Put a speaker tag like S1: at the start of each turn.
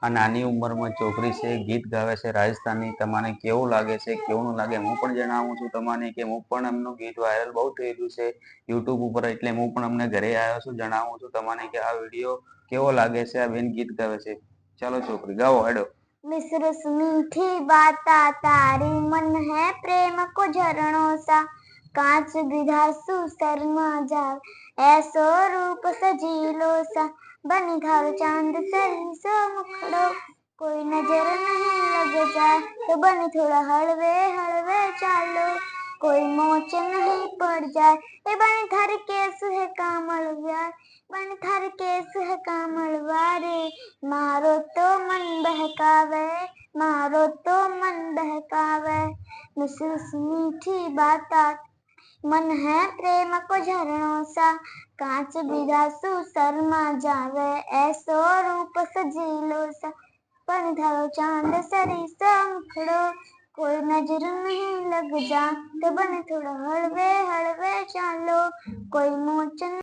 S1: આ નાની ઉંમરમાં છોકરી છે ગીત ગાવે છે રાજસ્થાની, તમને કેવું લાગે છે કેવું ન લાગે હું પણ જણાવું છું તમને કે હું પણ એમનું ગીત વાયરલ બહુ થયેલું છે યુટ્યુબ ઉપર, એટલે હું પણ અમને ઘરે આવ્યો છું જણાવું છું તમને કે આ વિડીયો કેવો લાગે છે, આ બેન ગીત ગાવે છે। ચાલો છોકરી ગાઓ હેડો।
S2: मिसरस मीठी बाता तारी मन है प्रेम को झरणों सा, कांच विधासु शर्मा जाव ऐसो रूप सजीलो सा, बनी थारो चांद सरिसो मुखड़ो कोई नजर नहीं लग जाए, तो बनी थोड़ा हलवे हलवे चालो कोई मोच नहीं पड़ जाए, ए बनी थारे केस है कामल व्यार, बनी थारे केस है कामल वारे, मारो तो मन बहकावे मारो तो मन बहकावे, मिसरस मीठी बाता मन है प्रेम को झरणों सा, कांच बिदासु शर्मा जावे ऐसो रूप सजीलो सा, पण थारो चांद सरिसो मुखड़ो कोई नजर नहीं लग जा, तो बने थोड़ा हलवे हलवे चालो कोई मोचन